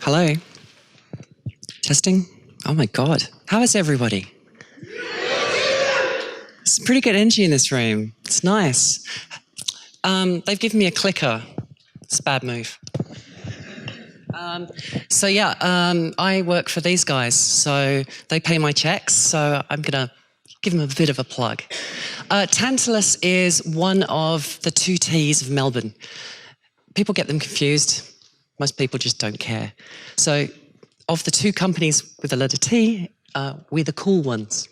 Hello. Testing. Oh my God. How is everybody? It's pretty good energy in this room. It's nice. They've given me a clicker. It's a bad move. I work for these guys, so they pay my checks, so I'm going to give them a bit of a plug. Tantalus is one of the two T's of Melbourne. People get them confused. Most people just don't care. So of the two companies with the letter T, we're the cool ones.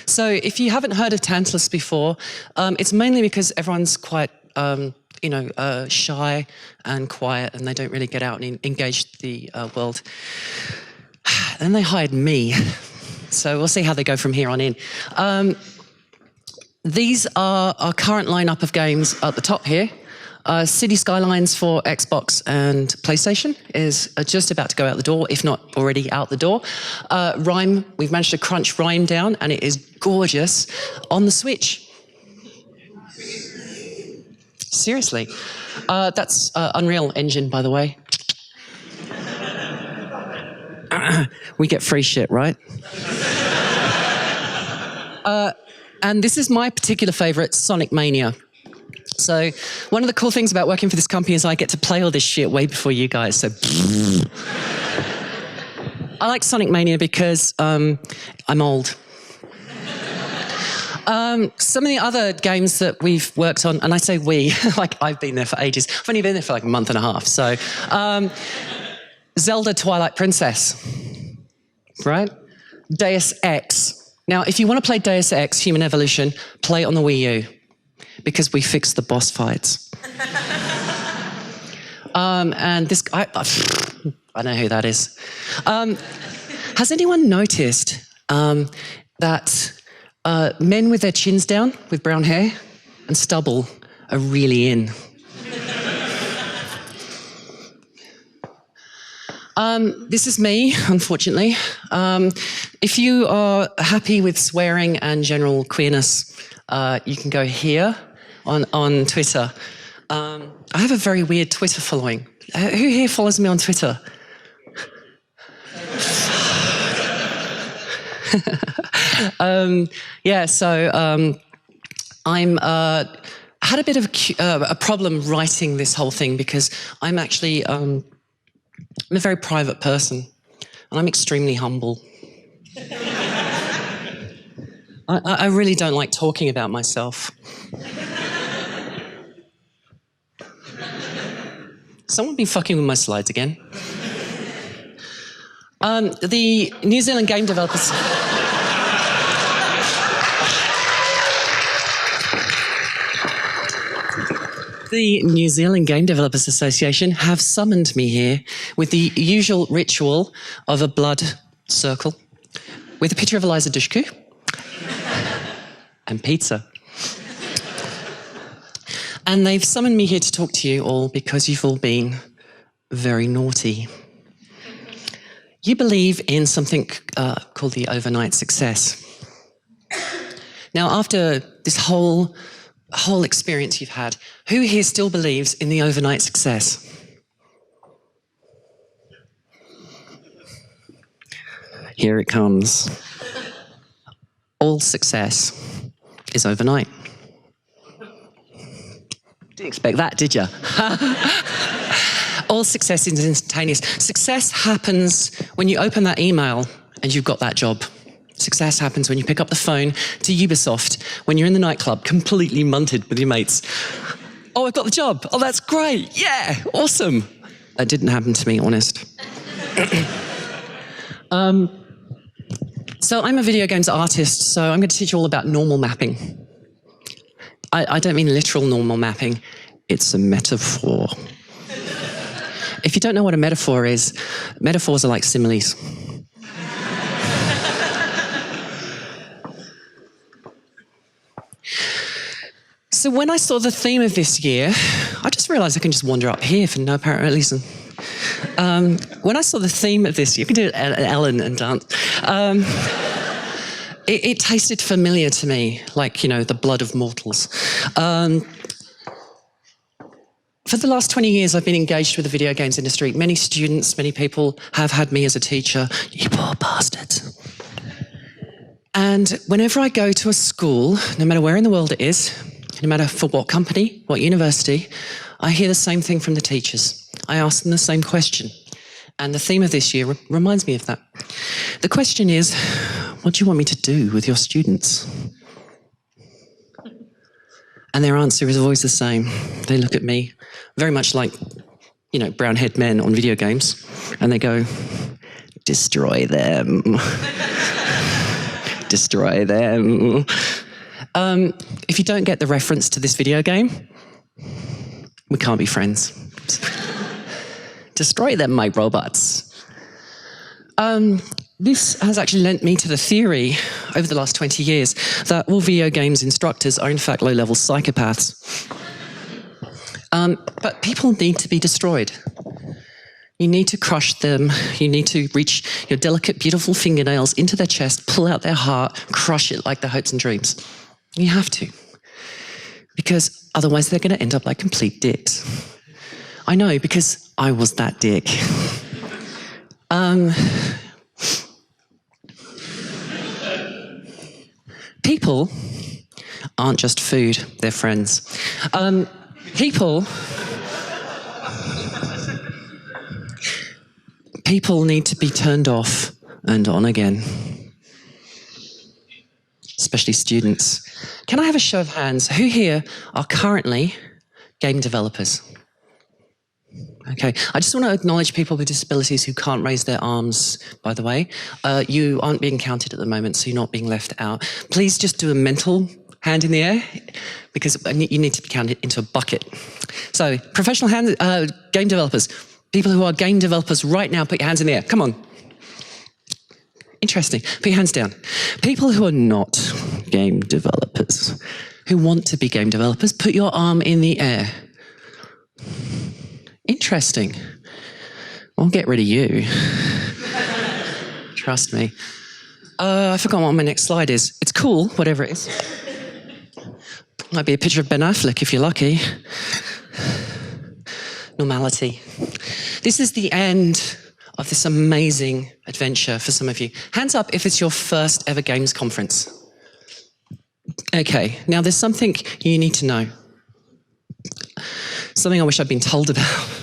So if you haven't heard of Tantalus before, it's mainly because everyone's quite shy and quiet, and they don't really get out and engage the world. Then they hired me. So we'll see how they go from here on in. These are our current lineup of games at the top here. City Skylines for Xbox and PlayStation is just about to go out the door, if not already out the door. Rime, we've managed to crunch Rime down, and it is gorgeous on the Switch. Seriously. That's Unreal Engine, by the way. We get free shit, right? And this is my particular favourite, Sonic Mania. So one of the cool things about working for this company is I get to play all this shit way before you guys. So I like Sonic Mania because I'm old. Some of the other games that we've worked on, and I say we, like I've been there for ages. I've only been there for like a month and a half. So Zelda Twilight Princess, right? Deus Ex. Now, if you want to play Deus Ex Human Evolution, play it on the Wii U, because we fixed the boss fights. And this guy, I know who that is. Has anyone noticed that men with their chins down, with brown hair and stubble, are really in? This is me, unfortunately. If you are happy with swearing and general queerness, you can go here on Twitter. I have a very weird Twitter following. Who here follows me on Twitter? I'm had a bit of a problem writing this whole thing because I'm actually I'm a very private person, and I'm extremely humble. I really don't like talking about myself. Someone been fucking with my slides again? The New Zealand game developers... The New Zealand Game Developers Association have summoned me here with the usual ritual of a blood circle with a picture of Eliza Dushku and pizza. And they've summoned me here to talk to you all because you've all been very naughty. You believe in something called the overnight success. Now, after this whole experience you've had, who here still believes in the overnight success? Here it comes. All success is overnight. Didn't expect that, did you? All success is instantaneous. Success happens when you open that email and you've got that job. Success happens when you pick up the phone to Ubisoft when you're in the nightclub, completely munted with your mates. Oh, I've got the job. Oh, that's great. Yeah, awesome. That didn't happen to me, honest. So I'm a video games artist, so I'm going to teach you all about normal mapping. I don't mean literal normal mapping. It's a metaphor. If you don't know what a metaphor is, metaphors are like similes. So when I saw the theme of this year, I just realised I can just wander up here for no apparent reason. When I saw the theme of this year, you can do Ellen and dance. It tasted familiar to me, like, you know, the blood of mortals. For the last 20 years, I've been engaged with the video games industry. Many students, many people have had me as a teacher. You poor bastards. And whenever I go to a school, no matter where in the world it is, no matter for what company, what university, I hear the same thing from the teachers. I ask them the same question. And the theme of this year reminds me of that. The question is, what do you want me to do with your students? And their answer is always the same. They look at me very much like, you know, brown-haired men on video games, and they go, destroy them. Destroy them. If you don't get the reference to this video game, we can't be friends. Destroy them, my robots. This has actually lent me to the theory over the last 20 years that all video games instructors are in fact low-level psychopaths. But people need to be destroyed. You need to crush them. You need to reach your delicate, beautiful fingernails into their chest, pull out their heart, crush it like their hopes and dreams. You have to. Because otherwise they're going to end up like complete dicks. I know, because I was that dick. People aren't just food, they're friends. People need to be turned off and on again. Especially students. Can I have a show of hands? Who here are currently game developers? Okay, I just want to acknowledge people with disabilities who can't raise their arms, by the way. You aren't being counted at the moment, so you're not being left out. Please just do a mental hand in the air, because you need to be counted into a bucket. So, professional game developers, people who are game developers right now, put your hands in the air. Come on. Interesting. Put your hands down. People who are not game developers, who want to be game developers, put your arm in the air. Interesting. I'll get rid of you. Trust me. I forgot what my next slide is. It's cool, whatever it is. Might be a picture of Ben Affleck if you're lucky. Normality. This is the end of this amazing adventure for some of you. Hands up if it's your first ever games conference. Okay, now there's something you need to know. Something I wish I'd been told about,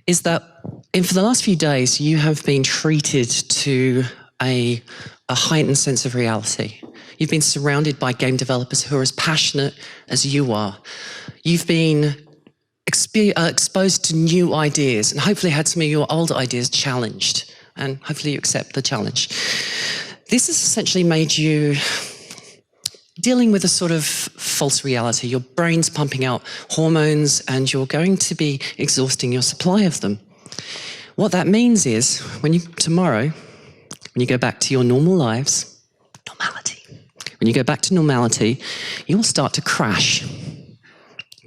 is that for the last few days, you have been treated to a heightened sense of reality. You've been surrounded by game developers who are as passionate as you are. You've been exposed to new ideas and hopefully had some of your old ideas challenged, and hopefully you accept the challenge. This has essentially made you dealing with a sort of false reality. Your brain's pumping out hormones and you're going to be exhausting your supply of them. What that means is, tomorrow, when you go back to your normal lives, normality. When you go back to normality, you will start to crash.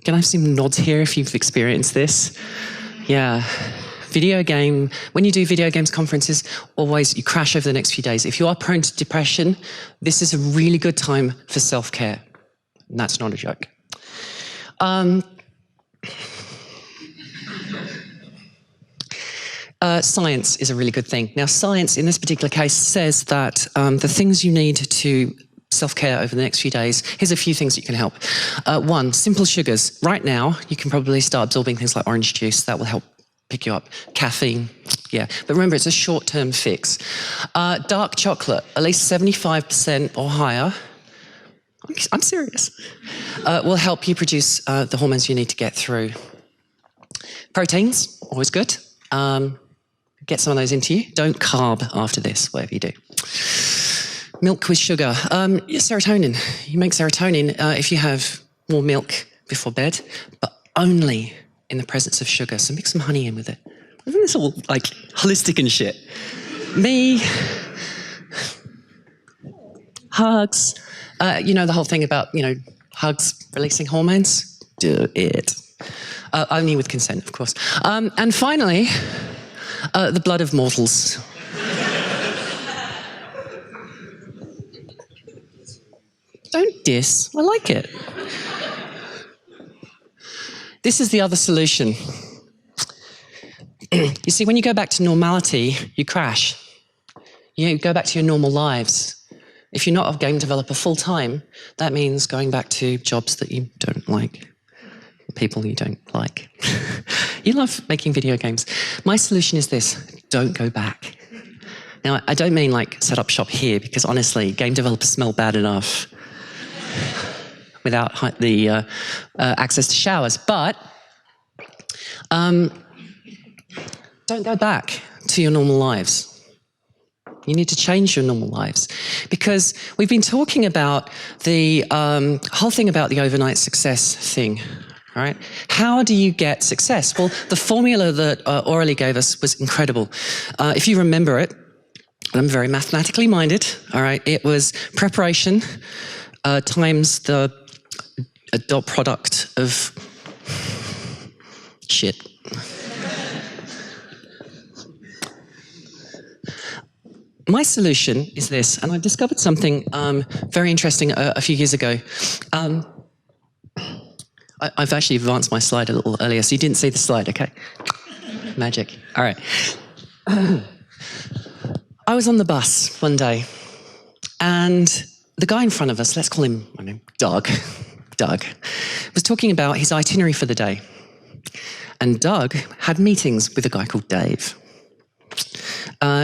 Can I have some nods here if you've experienced this? Yeah. When you do video games conferences, always you crash over the next few days. If you are prone to depression, this is a really good time for self-care. And that's not a joke. Science is a really good thing. Now, science in this particular case says that the things you need to self-care over the next few days, here's a few things that you can help. One, simple sugars. Right now, you can probably start absorbing things like orange juice. That will help pick you up. Caffeine, yeah. But remember, it's a short-term fix. Dark chocolate, at least 75% or higher, I'm serious, will help you produce the hormones you need to get through. Proteins, always good. Get some of those into you. Don't carb after this, whatever you do. Milk with sugar. Serotonin. You make serotonin if you have more milk before bed, but only in the presence of sugar. So mix some honey in with it. Isn't this all like holistic and shit? Me. Hugs. You know the whole thing about, hugs releasing hormones? Do it. Only with consent, of course. And finally, the blood of mortals. Don't diss. I like it. This is the other solution. You see, when you go back to normality, you crash. You go back to your normal lives. If you're not a game developer full-time, that means going back to jobs that you don't like, people you don't like. You love making video games. My solution is this: don't go back. Now, I don't mean like set up shop here, because honestly, game developers smell bad enough without the access to showers. But don't go back to your normal lives. You need to change your normal lives, because we've been talking about the whole thing about the overnight success thing, right? How do you get success? Well, the formula that Aurelie gave us was incredible. If you remember it, I'm very mathematically minded, all right? It was preparation times the dot product of shit. My solution is this, and I discovered something very interesting a few years ago. I've actually advanced my slide a little earlier, so you didn't see the slide, okay? Magic. All right. I was on the bus one day, and the guy in front of us, let's call him, my name, Doug, was talking about his itinerary for the day. And Doug had meetings with a guy called Dave.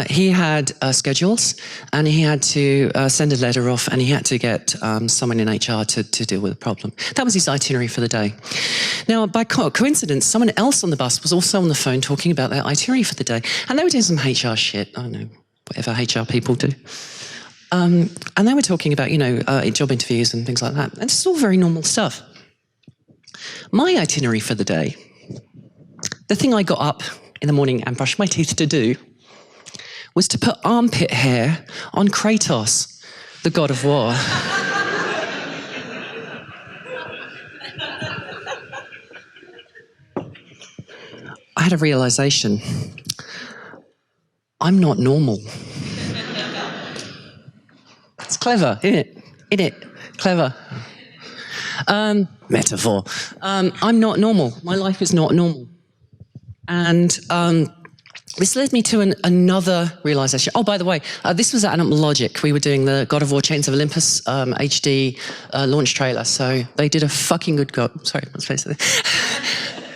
He had schedules, and he had to send a letter off, and he had to get someone in HR to deal with the problem. That was his itinerary for the day. Now, by coincidence, someone else on the bus was also on the phone talking about their itinerary for the day, and they were doing some HR shit. I don't know, whatever HR people do. And they were talking about, job interviews and things like that. And it's all very normal stuff. My itinerary for the day, the thing I got up in the morning and brushed my teeth to do, was to put armpit hair on Kratos, the god of war. I had a realization. I'm not normal. It's clever, isn't it? Isn't it? Clever. Metaphor. I'm not normal. My life is not normal. And this led me to another realization. Oh, by the way, this was at Logic. We were doing the God of War Chains of Olympus HD launch trailer. So they did a fucking good job. Sorry, I'm supposed to say.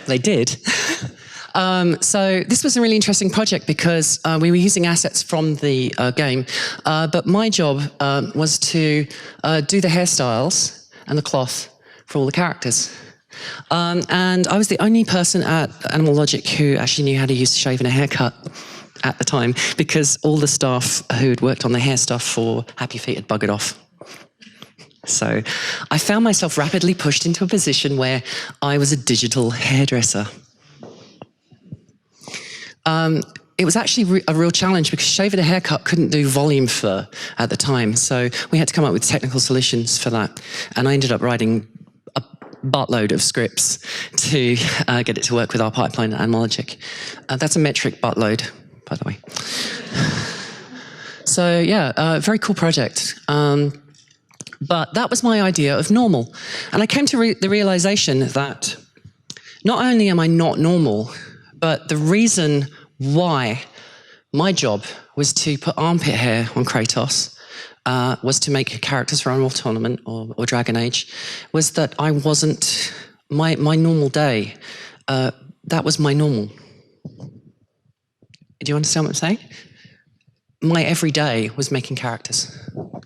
They did. So this was a really interesting project because we were using assets from the game. But my job was to do the hairstyles and the cloth for all the characters. And I was the only person at Animal Logic who actually knew how to use a shave and a haircut at the time, because all the staff who had worked on the hair stuff for Happy Feet had buggered off. So I found myself rapidly pushed into a position where I was a digital hairdresser. It was actually a real challenge because shave and a haircut couldn't do volume fur at the time. So we had to come up with technical solutions for that. And I ended up writing a buttload of scripts to get it to work with our pipeline at Animal Logic. That's a metric buttload, by the way. So yeah, very cool project. But that was my idea of normal. And I came to the realization that not only am I not normal, but the reason why my job was to put armpit hair on Kratos, was to make characters for Unreal Tournament or Dragon Age, was that I wasn't, my normal day, that was my normal. Do you understand what I'm saying? My everyday was making characters.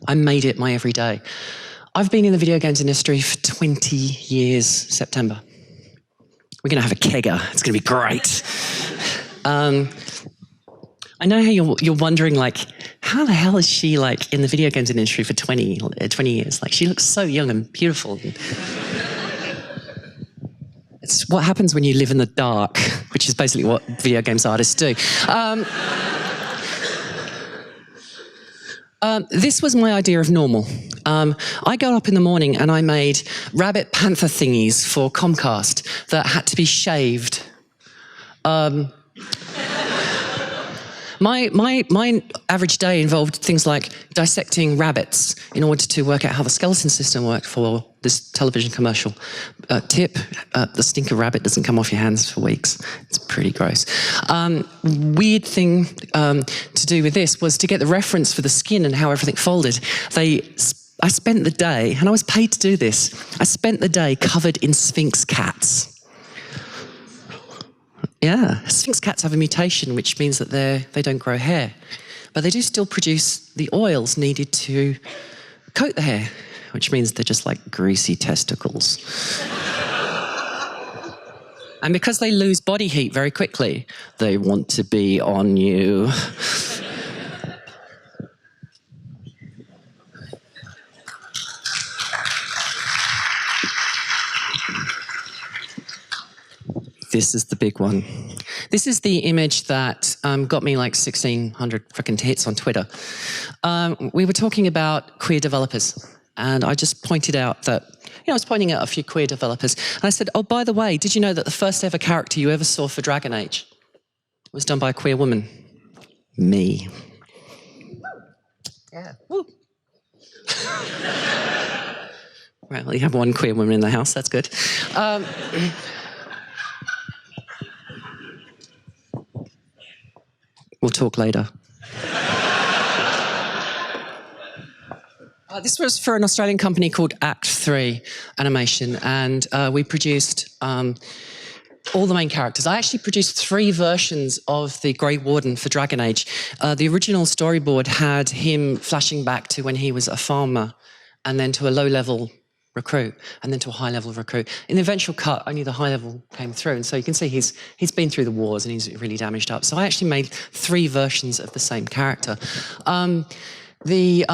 I made it my everyday. I've been in the video games industry for 20 years, September. We're going to have a kegger. It's going to be great. I know how you're wondering, like, how the hell is she, like, in the video games industry for 20 years? Like, she looks so young and beautiful. It's what happens when you live in the dark, which is basically what video games artists do. This was my idea of normal. I got up in the morning and I made rabbit panther thingies for Comcast that had to be shaved. My average day involved things like dissecting rabbits in order to work out how the skeleton system worked for this television commercial. Tip, the stinker rabbit doesn't come off your hands for weeks. It's pretty gross. Weird thing to do with this was to get the reference for the skin and how everything folded. I spent the day, and I was paid to do this, I spent the day covered in Sphinx cats. Yeah, Sphinx cats have a mutation which means that they don't grow hair. But they do still produce the oils needed to coat the hair, which means they're just like greasy testicles. And because they lose body heat very quickly, they want to be on you. This is the big one. This is the image that got me like 1,600 frickin' hits on Twitter. We were talking about queer developers, and I just pointed out that, I was pointing out a few queer developers, and I said, oh, by the way, did you know that the first ever character you ever saw for Dragon Age was done by a queer woman? Me. Yeah. Woo. Well, you have one queer woman in the house, that's good. We'll talk later. This was for an Australian company called Act 3 Animation, and we produced all the main characters. I actually produced 3 versions of the Grey Warden for Dragon Age. The original storyboard had him flashing back to when he was a farmer, and then to a low-level recruit, and then to a high-level recruit. In the eventual cut, only the high level came through, and so you can see he's been through the wars and he's really damaged up. So I actually made 3 versions of the same character. The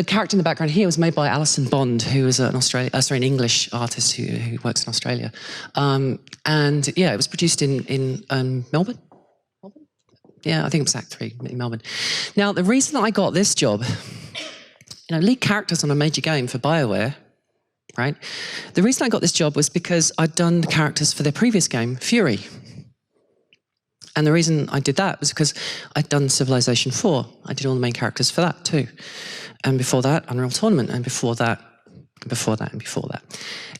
character in the background here was made by Alison Bond, who is an English artist who works in Australia. And yeah, it was produced in Melbourne. Yeah, I think it was Act 3 in Melbourne. Now, the reason that I got this job, lead characters on a major game for BioWare, right? The reason I got this job was because I'd done the characters for their previous game, Fury. And the reason I did that was because I'd done Civilization 4. I did all the main characters for that too. And before that, Unreal Tournament, and before that, and before that, and before that.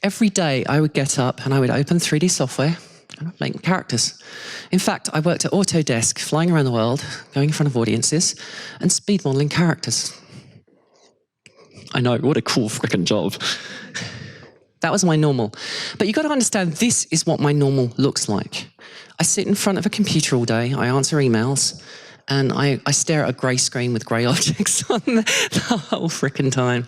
Every day I would get up and I would open 3D software and I'd make characters. In fact, I worked at Autodesk, flying around the world, going in front of audiences, and speed modeling characters. I know, what a cool frickin' job. That was my normal. But you've got to understand, this is what my normal looks like. I sit in front of a computer all day, I answer emails, and I stare at a grey screen with grey objects on the whole frickin' time.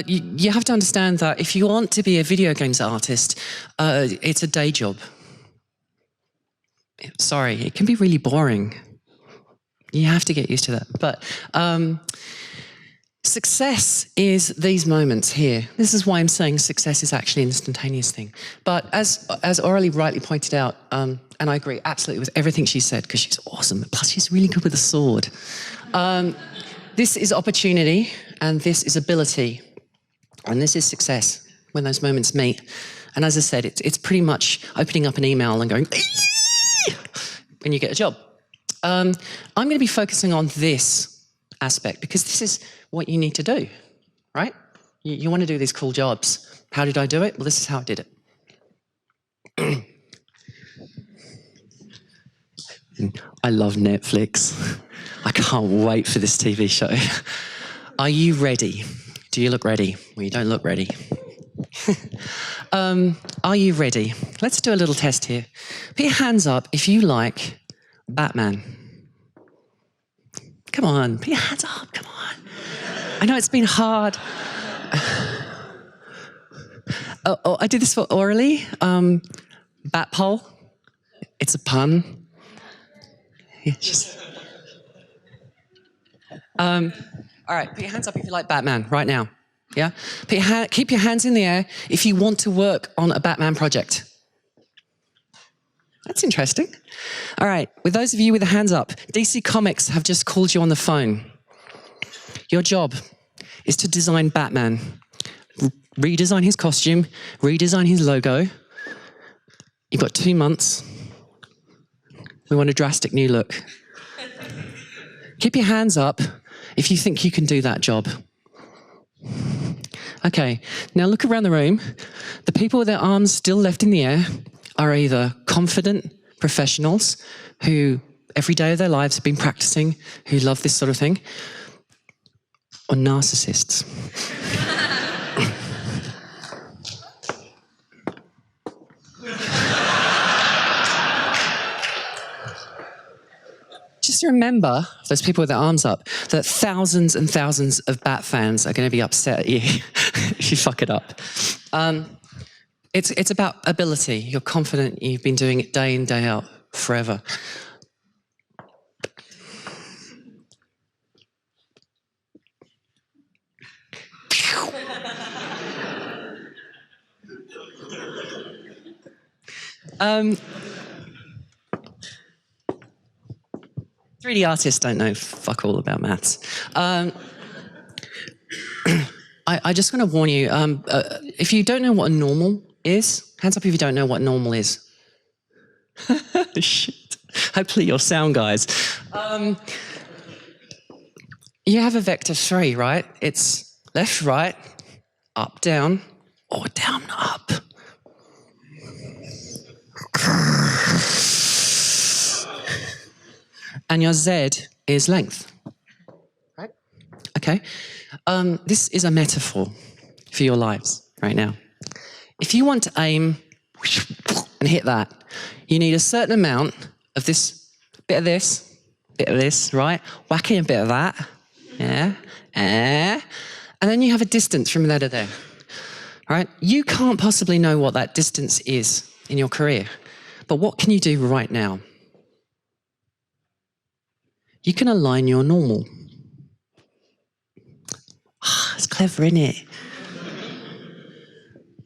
You have to understand that if you want to be a video games artist, it's a day job. Sorry, it can be really boring. You have to get used to that. But success is these moments here. This is why I'm saying success is actually an instantaneous thing. But as Aurelie rightly pointed out, and I agree absolutely with everything she said, because she's awesome, plus she's really good with a sword. This is opportunity, and this is ability, and this is success, when those moments meet. And as I said, it's pretty much opening up an email and going, when you get a job. I'm going to be focusing on this aspect, because this is what you need to do, right? You want to do these cool jobs. How did I do it? Well, this is how I did it. I love Netflix. I can't wait for this TV show. Are you ready? Do you look ready? Well, you don't look ready. Are you ready? Let's do a little test here. Put your hands up if you like Batman. Come on, put your hands up, come on. I know it's been hard. I did this for Aurelie. Batpole. It's a pun. Yeah, all right, put your hands up if you like Batman right now. Yeah? Keep your hands in the air if you want to work on a Batman project. That's interesting. All right, with those of you with the hands up, DC Comics have just called you on the phone. Your job is to design Batman, redesign his costume, redesign his logo. You've got 2 months. We want a drastic new look. Keep your hands up if you think you can do that job. Okay, now look around the room. The people with their arms still left in the air are either confident professionals who every day of their lives have been practicing, who love this sort of thing, or narcissists. Just remember, those people with their arms up, that thousands and thousands of Bat fans are going to be upset at you if you fuck it up. It's about ability. You're confident, you've been doing it day in, day out, forever. Um, 3D artists don't know fuck all about maths. I just want to warn you, if you don't know what a normal is, hands up if you don't know what normal is. Shit. Hopefully you're sound guys. You have a vector 3, right? It's left, right, up, down, or down, up. And your Z is length, right? Okay. This is a metaphor for your lives right now. If you want to aim and hit that, you need a certain amount of this, bit of this, right? Whacking a bit of that, yeah, and then you have a distance from there to there, right? You can't possibly know what that distance is in your career, but what can you do right now? You can align your normal. It's clever, isn't it?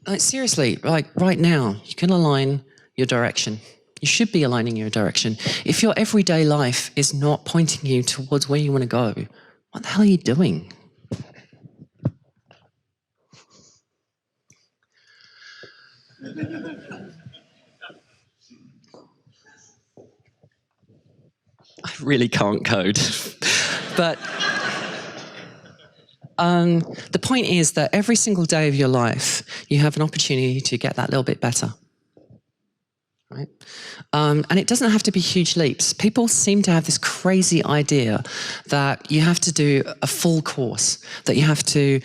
Like, seriously, like right now, you can align your direction. You should be aligning your direction. If your everyday life is not pointing you towards where you want to go, what the hell are you doing? I really can't code. But the point is that every single day of your life, you have an opportunity to get that little bit better. Right? And it doesn't have to be huge leaps. People seem to have this crazy idea that you have to do a full course, that you have to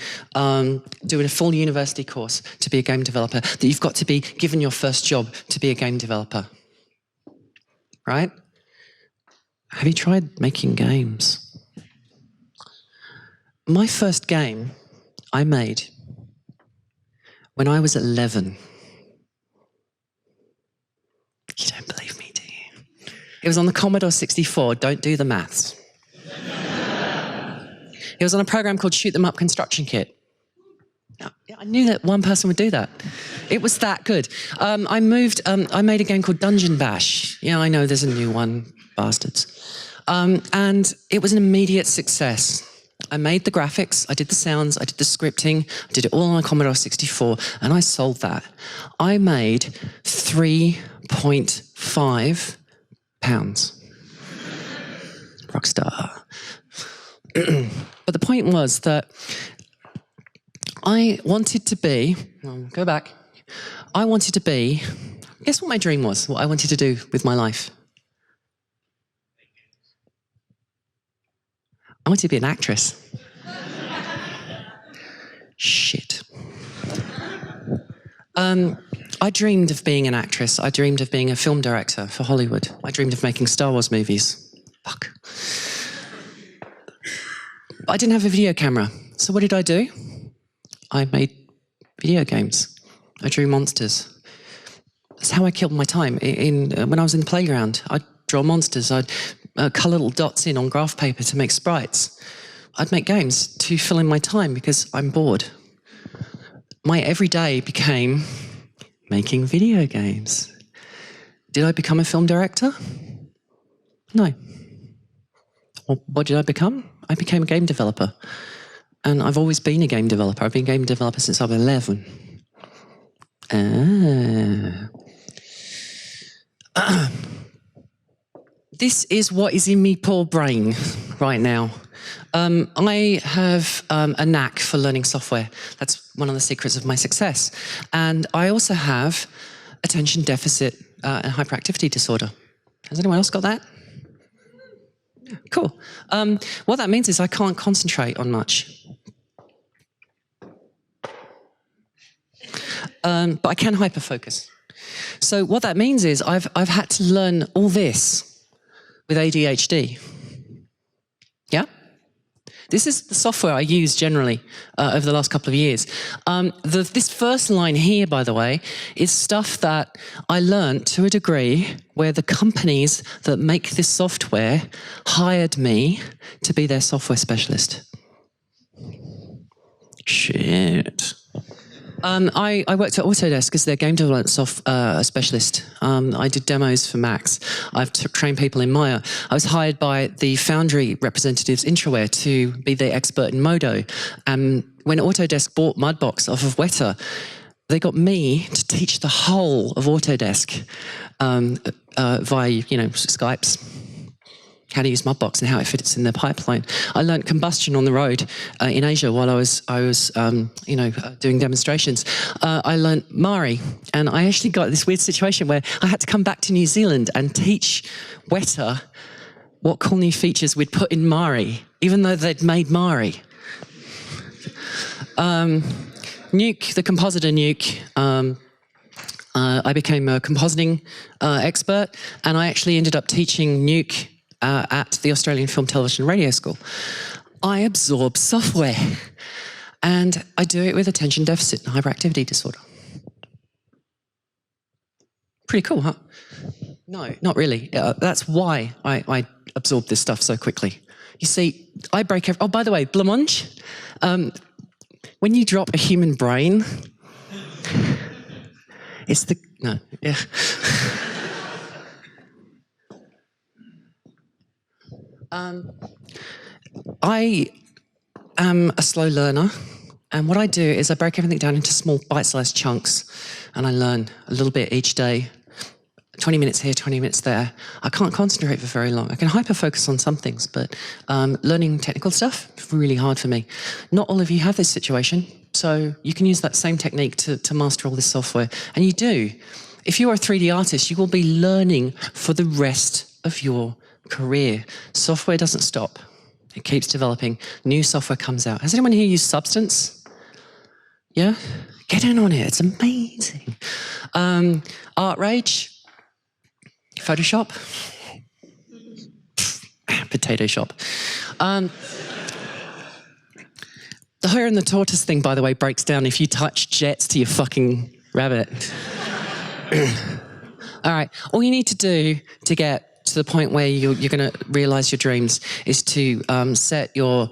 do a full university course to be a game developer, that you've got to be given your first job to be a game developer. Right? Have you tried making games? My first game I made when I was 11. You don't believe me, do you? It was on the Commodore 64. Don't do the maths. It was on a program called Shoot 'em Up Construction Kit. Yeah, I knew that one person would do that. It was that good. I made a game called Dungeon Bash. Yeah, I know there's a new one, bastards. And it was an immediate success. I made the graphics, I did the sounds, I did the scripting, I did it all on a Commodore 64, and I sold that. I made £3.5. Rockstar. But the point was that I wanted to be, go back, I wanted to be, guess what my dream was, what I wanted to do with my life? I wanted to be an actress. Shit. I dreamed of being an actress. I dreamed of being a film director for Hollywood. I dreamed of making Star Wars movies. Fuck. But I didn't have a video camera. So what did I do? I made video games. I drew monsters. That's how I killed my time. When I was in the playground, I'd draw monsters. I'd colour little dots in on graph paper to make sprites. I'd make games to fill in my time because I'm bored. My everyday became making video games. Did I become a film director? No. Well, what did I become? I became a game developer. And I've always been a game developer. I've been a game developer since I was 11. this is what is in me poor brain right now. I have a knack for learning software. That's one of the secrets of my success. And I also have attention deficit and hyperactivity disorder. Has anyone else got that? Yeah, cool. What that means is I can't concentrate on much. But I can hyperfocus. So what that means is I've had to learn all this with ADHD. Yeah? This is the software I use generally over the last couple of years. This first line here, by the way, is stuff that I learned to a degree where the companies that make this software hired me to be their software specialist. Shit. I worked at Autodesk as their game development specialist. I did demos for Macs. I've trained people in Maya. I was hired by the Foundry representatives Intraware to be the expert in Modo. And when Autodesk bought Mudbox off of Weta, they got me to teach the whole of Autodesk via, Skypes, how to use Mudbox and how it fits in their pipeline. I learned combustion on the road in Asia while I was doing demonstrations. I learned Mari, and I actually got this weird situation where I had to come back to New Zealand and teach Weta what cool new features we'd put in Mari, even though they'd made Mari. Nuke, the compositor Nuke, I became a compositing expert, and I actually ended up teaching Nuke at the Australian Film, Television, Radio School. I absorb software, and I do it with attention deficit and hyperactivity disorder. Pretty cool, huh? No, not really. That's why I absorb this stuff so quickly. You see, I break every... Oh, by the way, blancmange, when you drop a human brain, it's the... No, yeah. I am a slow learner, and what I do is I break everything down into small bite-sized chunks, and I learn a little bit each day, 20 minutes here, 20 minutes there. I can't concentrate for very long. I can hyper-focus on some things, but learning technical stuff is really hard for me. Not all of you have this situation, so you can use that same technique to master all this software, and you do. If you are a 3D artist, you will be learning for the rest of your career. Software doesn't stop. It keeps developing. New software comes out. Has anyone here used Substance? Yeah? Get in on it. It's amazing. Art Rage? Photoshop? Potato Shop. The Hare and the Tortoise thing, by the way, breaks down if you touch jets to your fucking rabbit. All right. All you need to do to get to the point where you're going to realize your dreams is to set your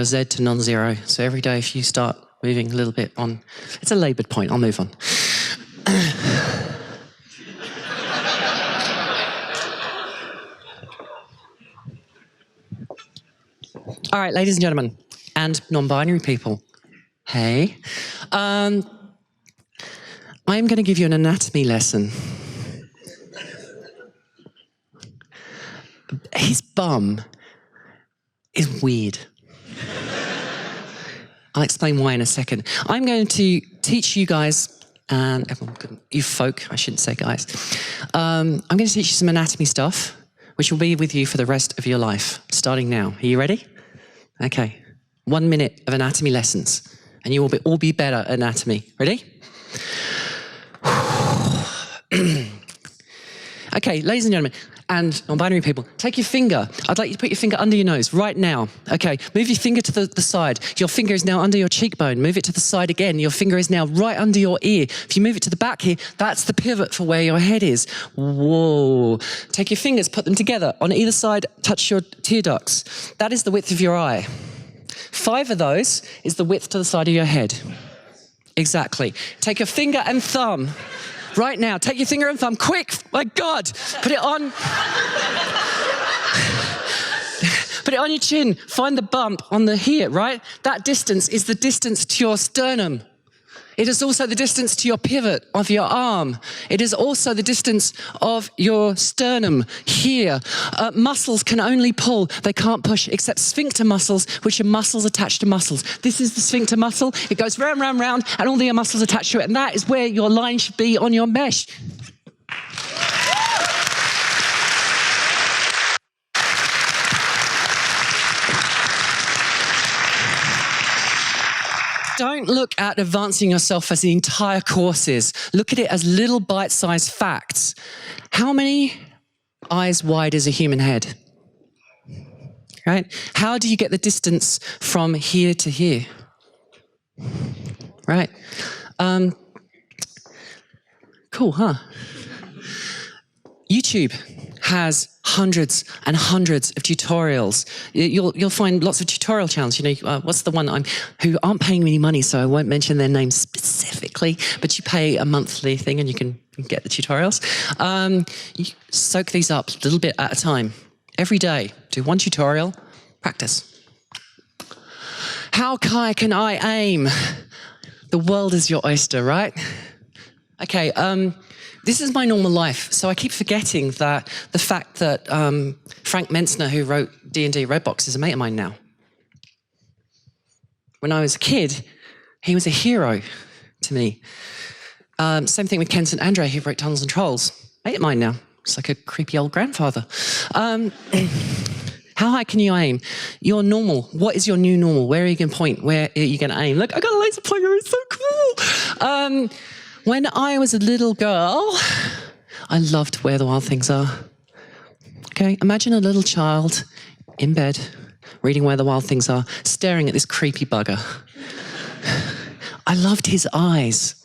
Z to non-zero. So every day if you start moving a little bit on... It's a laboured point. I'll move on. All right, ladies and gentlemen, and non-binary people. Hey. I'm going to give you an anatomy lesson. His bum is weird. I'll explain why in a second. I'm going to teach you guys, and you folk, I shouldn't say guys. I'm going to teach you some anatomy stuff, which will be with you for the rest of your life, starting now. Are you ready? Okay. 1 minute of anatomy lessons, and you will all be better at anatomy. Ready? Okay, ladies and gentlemen, and non-binary people, take your finger. I'd like you to put your finger under your nose right now. Okay, move your finger to the side. Your finger is now under your cheekbone. Move it to the side again. Your finger is now right under your ear. If you move it to the back here, that's the pivot for where your head is. Whoa. Take your fingers, put them together. On either side, touch your tear ducts. That is the width of your eye. 5 of those is the width to the side of your head. Exactly. Take your finger and thumb. Right now, take your finger and thumb, quick, my God, put it on. Put it on your chin, find the bump on the here, right? That distance is the distance to your sternum. It is also the distance to your pivot of your arm. It is also the distance of your sternum here. Muscles can only pull, they can't push, except sphincter muscles, which are muscles attached to muscles. This is the sphincter muscle. It goes round, round, round, and all the muscles attached to it, and that is where your line should be on your mesh. Don't look at advancing yourself as the entire course is. Look at it as little bite-sized facts. How many eyes wide is a human head? Right? How do you get the distance from here to here? Right? Cool, huh? YouTube has hundreds and hundreds of tutorials. You'll find lots of tutorial channels. You know, what's the one who aren't paying me any money, so I won't mention their name specifically, but you pay a monthly thing and you can get the tutorials. You soak these up a little bit at a time. Every day, do one tutorial, practice. How high can I aim? The world is your oyster, right? Okay, this is my normal life, so I keep forgetting that the fact that Frank Mentzner, who wrote D&D Redbox, is a mate of mine now. When I was a kid, he was a hero to me. Same thing with Ken St. Andre, who wrote Tunnels and Trolls. Mate of mine now. It's like a creepy old grandfather. How high can you aim? Your normal. What is your new normal? Where are you going to point? Where are you going to aim? Look, I got a laser pointer. It's so cool. When I was a little girl, I loved Where the Wild Things Are. Okay, imagine a little child in bed, reading Where the Wild Things Are, staring at this creepy bugger. I loved his eyes.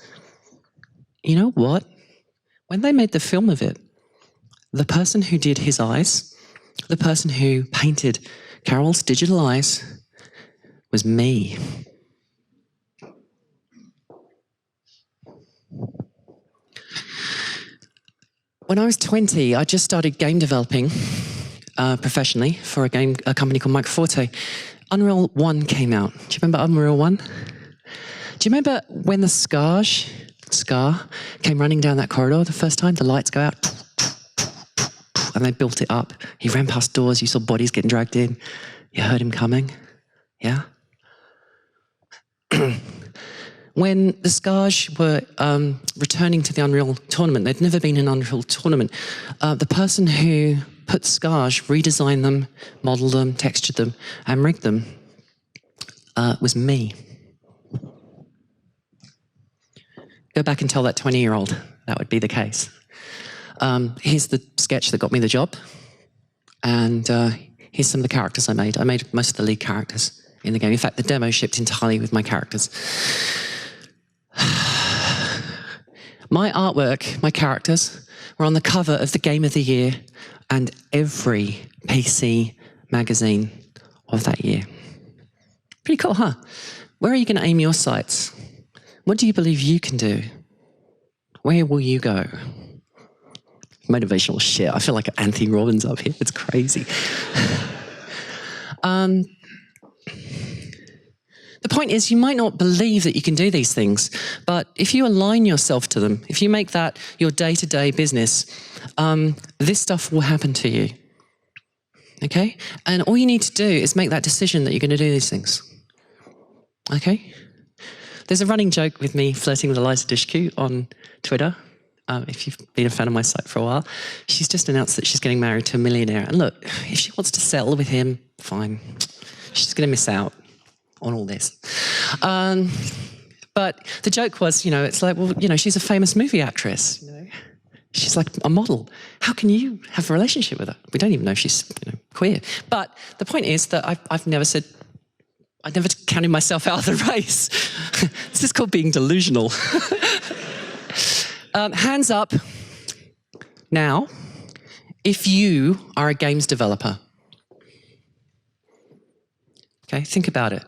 You know what? When they made the film of it, the person who did his eyes, the person who painted Carol's digital eyes, was me. When I was 20, I just started game developing professionally for a company called Microforte. Unreal 1 came out. Do you remember Unreal 1? Do you remember when the Scar came running down that corridor the first time? The lights go out, and they built it up. He ran past doors, you saw bodies getting dragged in. You heard him coming, yeah? When the Scars were returning to the Unreal tournament, they'd never been in an Unreal tournament. The person who put Scars, redesigned them, modelled them, textured them, and rigged them was me. Go back and tell that 20-year-old that would be the case. Here's the sketch that got me the job, and here's some of the characters I made. I made most of the lead characters in the game. In fact, the demo shipped entirely with my characters. My artwork, my characters, were on the cover of the Game of the Year and every PC magazine of that year. Pretty cool, huh? Where are you going to aim your sights? What do you believe you can do? Where will you go? Motivational shit. I feel like Anthony Robbins up here. It's crazy. The point is, you might not believe that you can do these things, but if you align yourself to them, if you make that your day-to-day business, this stuff will happen to you. Okay? And all you need to do is make that decision that you're going to do these things. Okay? There's a running joke with me flirting with Eliza Dushku on Twitter. If you've been a fan of my site for a while, she's just announced that she's getting married to a millionaire. And look, if she wants to settle with him, fine. She's going to miss out on all this. But the joke was, you know, it's like, well, you know, she's a famous movie actress. You know, she's like a model. How can you have a relationship with her? We don't even know if she's, you know, queer. But the point is that I've never said, I never counted myself out of the race. This is called being delusional. Hands up now if you are a games developer. Okay, think about it.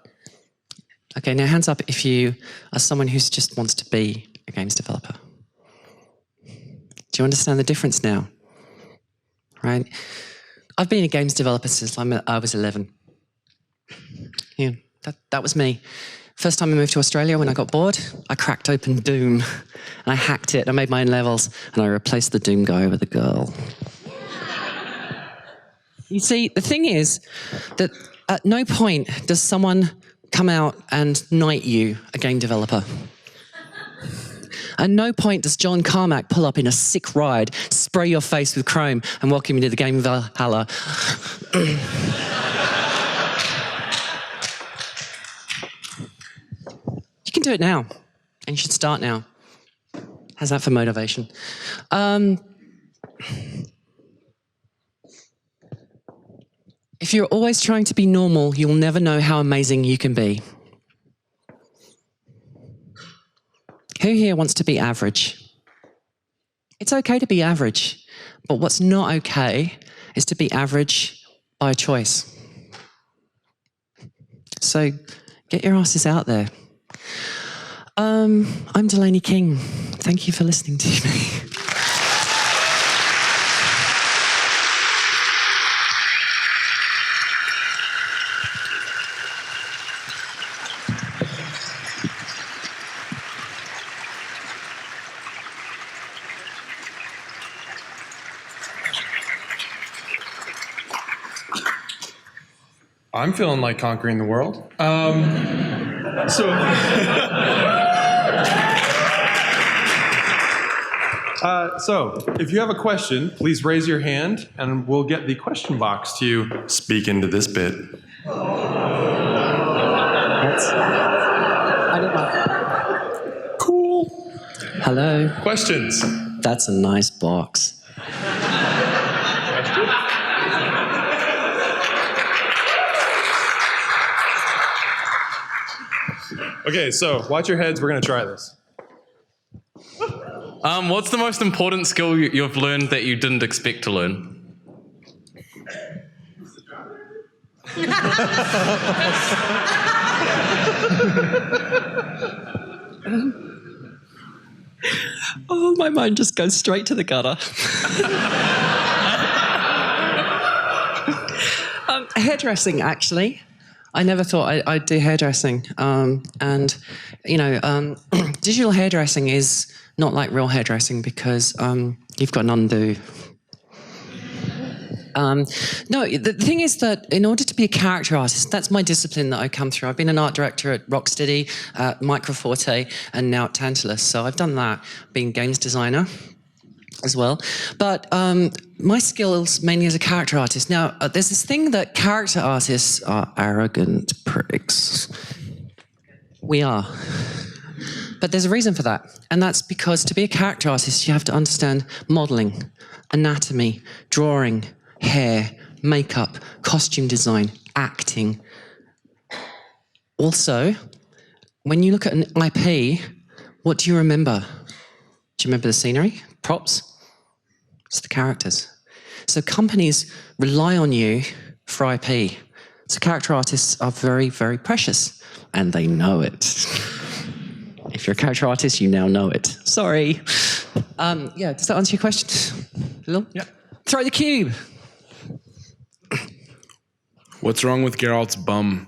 Okay, now hands up if you are someone who just wants to be a games developer. Do you understand the difference now? Right? I've been a games developer since I was 11. Yeah, that was me. First time I moved to Australia, when I got bored, I cracked open Doom, and I hacked it. I made my own levels, and I replaced the Doom guy with a girl. You see, the thing is that at no point does someone come out and knight you, a game developer. At no point does John Carmack pull up in a sick ride, spray your face with chrome, and welcome you to the game of Valhalla. You can do it now, and you should start now. How's that for motivation? If you're always trying to be normal, you'll never know how amazing you can be. Who here wants to be average? It's okay to be average, but what's not okay is to be average by choice. So get your asses out there. I'm Delaney King. Thank you for listening to me. I'm feeling like conquering the world. So if you have a question, please raise your hand and we'll get the question box to you. Speak into this bit. Cool. Hello. Questions? That's a nice box. Okay, so watch your heads. We're going to try this. What's the most important skill you've learned that you didn't expect to learn? Oh, my mind just goes straight to the gutter. Hairdressing, actually. I never thought I'd do hairdressing. And, digital hairdressing is not like real hairdressing because you've got an undo. No, the thing is that in order to be a character artist, that's my discipline that I come through. I've been an art director at Rocksteady, at Microforte, and now at Tantalus. So I've done that, being games designer as well. But my skills mainly as a character artist. Now, there's this thing that character artists are arrogant pricks. We are. But there's a reason for that. And that's because to be a character artist, you have to understand modelling, anatomy, drawing, hair, makeup, costume design, acting. Also, when you look at an IP, what do you remember? Do you remember the scenery, props? It's the characters. So companies rely on you for IP. So character artists are very, very precious, and they know it. If you're a character artist, you now know it. Sorry. Yeah, does that answer your question? Hello? Yeah. Throw the cube. What's wrong with Geralt's bum?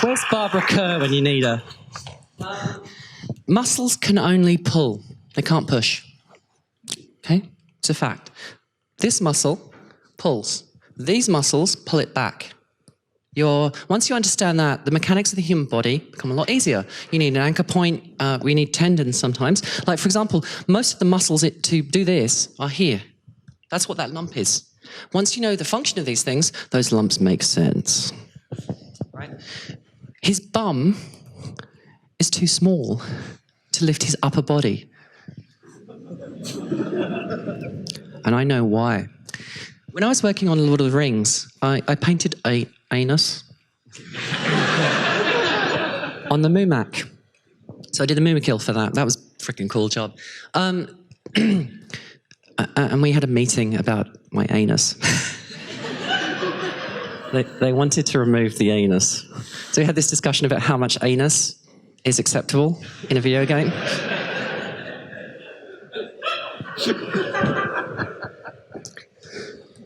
Where's Barbara Kerr when you need her? Muscles can only pull. They can't push. Okay? It's a fact. This muscle pulls. These muscles pull it back. Once you understand that, the mechanics of the human body become a lot easier. You need an anchor point. We need tendons sometimes. Like, for example, most of the muscles to do this are here. That's what that lump is. Once you know the function of these things, those lumps make sense. Right? His bum is too small to lift his upper body. And I know why. When I was working on Lord of the Rings, I painted an anus on the Mumak. So I did the Mumakil for that. That was a freaking cool job. And we had a meeting about my anus. They wanted to remove the anus. So we had this discussion about how much anus is acceptable in a video game.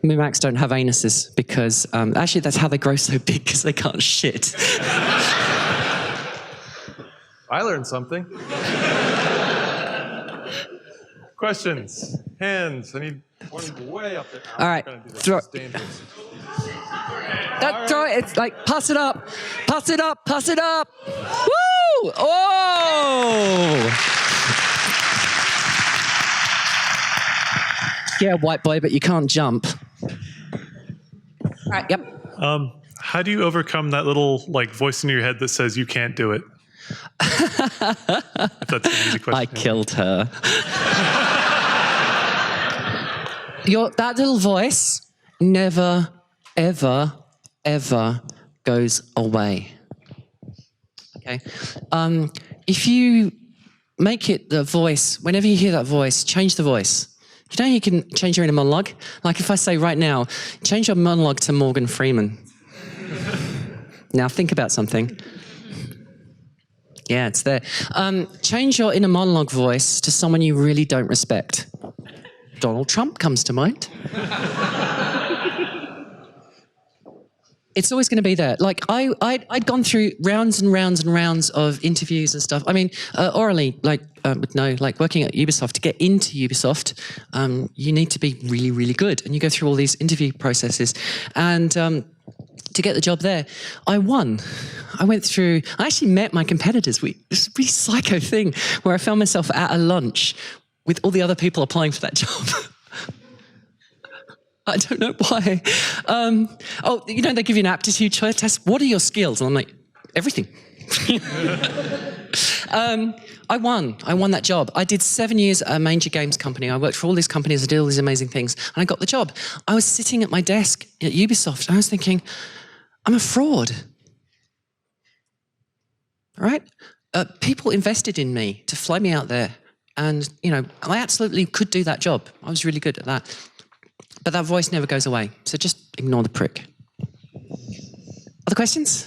Mimics don't have anuses because actually that's how they grow so big because they can't shit. I learned something. Questions? Hands? I need one way up there. All right, throw it. It's dangerous. Throw it. It's like pass it up, pass it up, pass it up. Woo! Oh! Yeah, white boy, but you can't jump. All right. Yep. How do you overcome that little voice in your head that says you can't do it? If that's an easy question. I killed her. That little voice never, ever, ever goes away. Okay. If you make it the voice, whenever you hear that voice, change the voice. You know you can change your inner monologue? Like if I say right now, change your monologue to Morgan Freeman. Now think about something. Yeah, it's there. Change your inner monologue voice to someone you really don't respect. Donald Trump comes to mind. It's always going to be there. Like I'd gone through rounds and rounds and rounds of interviews and stuff. I mean, orally, working at Ubisoft, to get into Ubisoft, you need to be really, really good. And you go through all these interview processes. And to get the job there, I won. I actually met my competitors. This really psycho thing where I found myself at a lunch with all the other people applying for that job. I don't know why. They give you an aptitude test. What are your skills? And I'm like, everything. I won. I won that job. I did 7 years at a major games company. I worked for all these companies. I did all these amazing things. And I got the job. I was sitting at my desk at Ubisoft. And I was thinking, I'm a fraud. All right? People invested in me to fly me out there. And, I absolutely could do that job. I was really good at that. But that voice never goes away. So just ignore the prick. Other questions?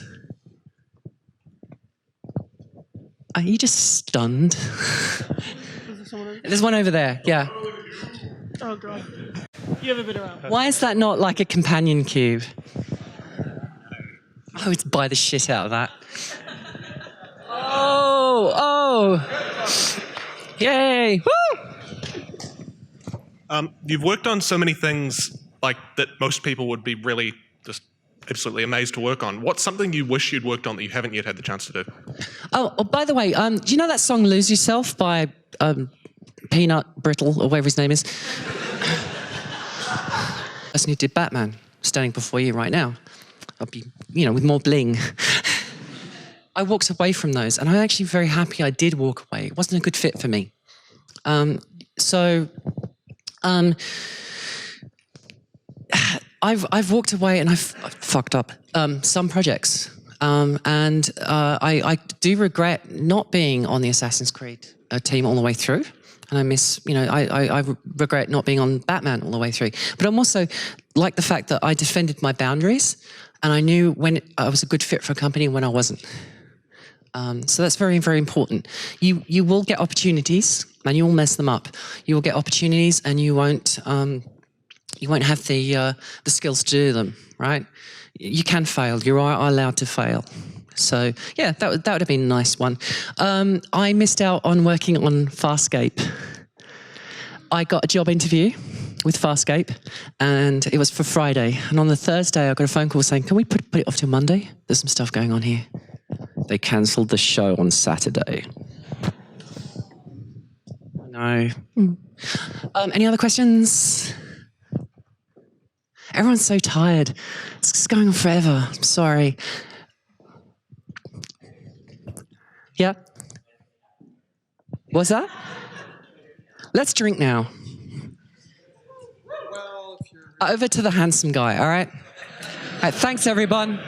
Are you just stunned? There's one over there, yeah. Oh, God. You have a bit around. Why is that not like a companion cube? I would buy the shit out of that. Oh! Yay! Woo! You've worked on so many things that most people would be really just absolutely amazed to work on. What's something you wish you'd worked on that you haven't yet had the chance to do? Oh, by the way, do you know that song "Lose Yourself" by Peanut Brittle or whatever his name is? Person who did Batman, standing before you right now. I'll be, with more bling. I walked away from those, and I'm actually very happy I did walk away. It wasn't a good fit for me. I've walked away and I've fucked up some projects, and I do regret not being on the Assassin's Creed team all the way through, and I miss, I regret not being on Batman all the way through. But I'm also like the fact that I defended my boundaries, and I knew when I was a good fit for a company and when I wasn't. So that's very, very important. You will get opportunities, and you will mess them up. You will get opportunities, and you won't have the skills to do them. Right? You can fail. You are allowed to fail. So yeah, that would have been a nice one. I missed out on working on Farscape. I got a job interview with Farscape, and it was for Friday. And on the Thursday, I got a phone call saying, "Can we put it off till Monday? There's some stuff going on here." They cancelled the show on Saturday. No. Any other questions? Everyone's so tired. It's just going on forever. I'm sorry. Yeah? What's that? Let's drink now. Over to the handsome guy, all right? All right, thanks, everyone.